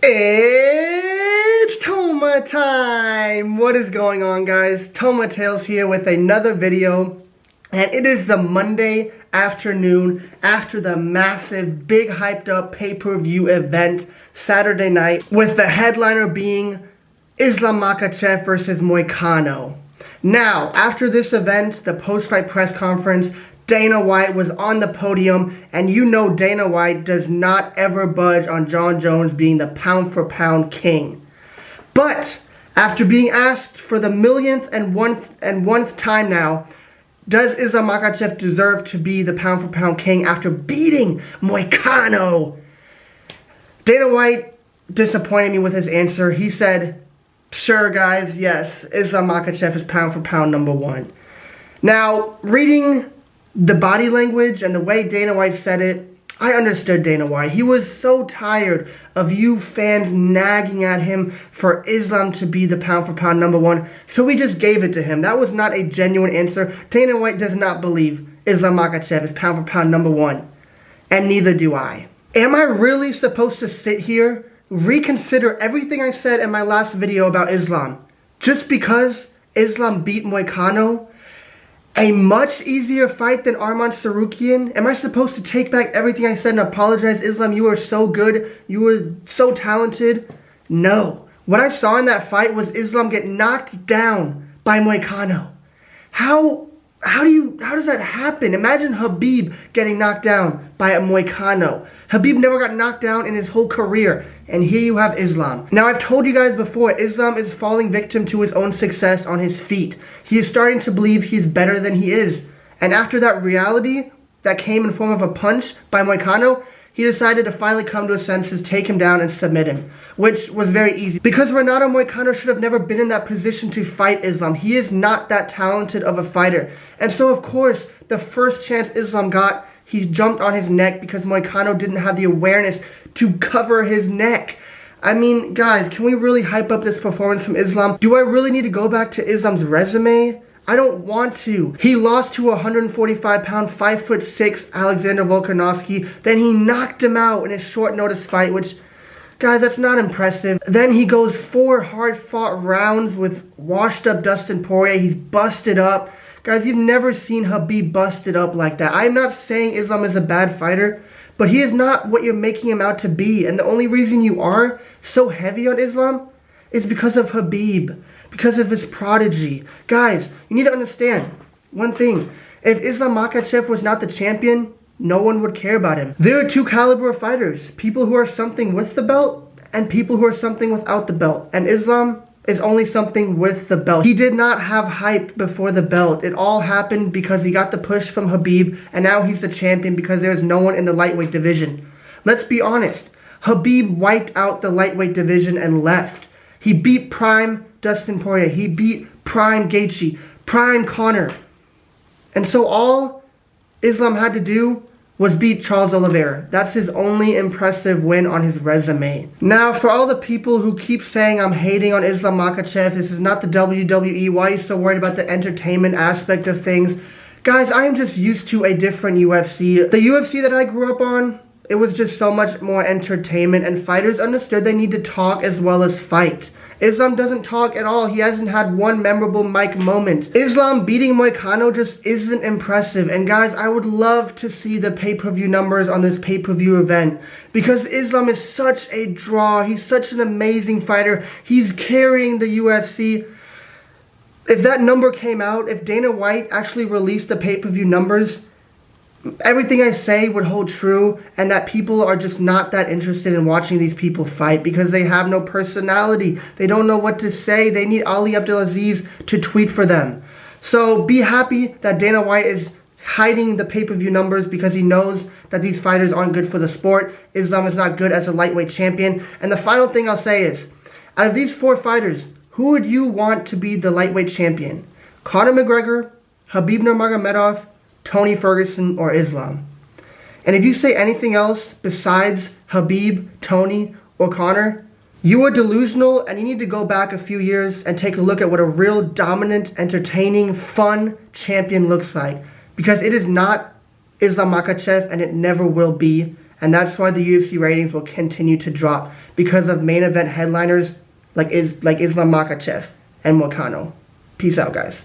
It's Toma time! What is going on, guys? Toma Tales here with another video, and it is the Monday afternoon after the massive, big hyped up pay-per-view event Saturday night, with the headliner being Islam Makhachev versus Moicano. Now, after this event, the post-fight press conference, Dana White was on the podium, and you know Dana White does not ever budge on Jon Jones being the pound-for-pound king. But after being asked for the millionth and one time now, does Islam Makhachev deserve to be the pound-for-pound king after beating Moicano? Dana White disappointed me with his answer. He said, "Sure, guys, yes, Islam Makhachev is pound-for-pound number one." Now, reading the body language and the way Dana White said it, I understood Dana White. He was so tired of you fans nagging at him for Islam to be the pound-for-pound number one, so he just gave it to him. That was not a genuine answer. Dana White does not believe Islam Makhachev is pound-for-pound number one, and neither do I. Am I really supposed to sit here, reconsider everything I said in my last video about Islam, just because Islam beat Moicano? A much easier fight than Arman Tsarukyan? Am I supposed to take back everything I said and apologize? Islam, you were so good. You were so talented. No. What I saw in that fight was Islam get knocked down by Moicano. How does that happen? Imagine Khabib getting knocked down by a Moicano. Khabib never got knocked down in his whole career. And here you have Islam. Now, I've told you guys before, Islam is falling victim to his own success on his feet. He is starting to believe he's better than he is. And after that reality that came in form of a punch by Moicano, he decided to finally come to his senses, take him down, and submit him, which was very easy. Because Renato Moicano should have never been in that position to fight Islam. He is not that talented of a fighter. And so, of course, the first chance Islam got, he jumped on his neck because Moicano didn't have the awareness to cover his neck. I mean, guys, can we really hype up this performance from Islam? Do I really need to go back to Islam's resume? I don't want to. He lost to a 145-pound, 5'6" Alexander Volkanovski. Then he knocked him out in a short notice fight, which, guys, that's not impressive. Then he goes 4 hard-fought rounds with washed-up Dustin Poirier. He's busted up. Guys, you've never seen Khabib busted up like that. I'm not saying Islam is a bad fighter, but he is not what you're making him out to be. And the only reason you are so heavy on Islam is because of Khabib, because of his prodigy. Guys, you need to understand one thing. If Islam Makhachev was not the champion, no one would care about him. There are two caliber of fighters. People who are something with the belt and people who are something without the belt. And Islam is only something with the belt. He did not have hype before the belt. It all happened because he got the push from Khabib, and now he's the champion because there's no one in the lightweight division. Let's be honest. Khabib wiped out the lightweight division and left. He beat prime Dustin Poirier. He beat prime Gaethje, prime Conor. And so all Islam had to do was beat Charles Oliveira. That's his only impressive win on his resume. Now, for all the people who keep saying I'm hating on Islam Makhachev, this is not the WWE, why are you so worried about the entertainment aspect of things? Guys, I am just used to a different UFC. The UFC that I grew up on, it was just so much more entertainment, and fighters understood they need to talk as well as fight. Islam doesn't talk at all. He hasn't had one memorable mic moment. Islam beating Moicano just isn't impressive. And guys, I would love to see the pay-per-view numbers on this pay-per-view event, because Islam is such a draw. He's such an amazing fighter. He's carrying the UFC. If that number came out, if Dana White actually released the pay-per-view numbers, everything I say would hold true, and that people are just not that interested in watching these people fight because they have no personality. They don't know what to say. They need Ali Abdelaziz to tweet for them. So be happy that Dana White is hiding the pay-per-view numbers because he knows that these fighters aren't good for the sport. Islam is not good as a lightweight champion. And the final thing I'll say is, out of these 4 fighters, who would you want to be the lightweight champion? Conor McGregor, Khabib Nurmagomedov, Tony Ferguson, or Islam? And if you say anything else besides Khabib, Tony, or Conor, you are delusional, and you need to go back a few years and take a look at what a real dominant, entertaining, fun champion looks like. Because it is not Islam Makhachev, and it never will be. And that's why the UFC ratings will continue to drop because of main event headliners like Islam Makhachev and Moicano. Peace out, guys.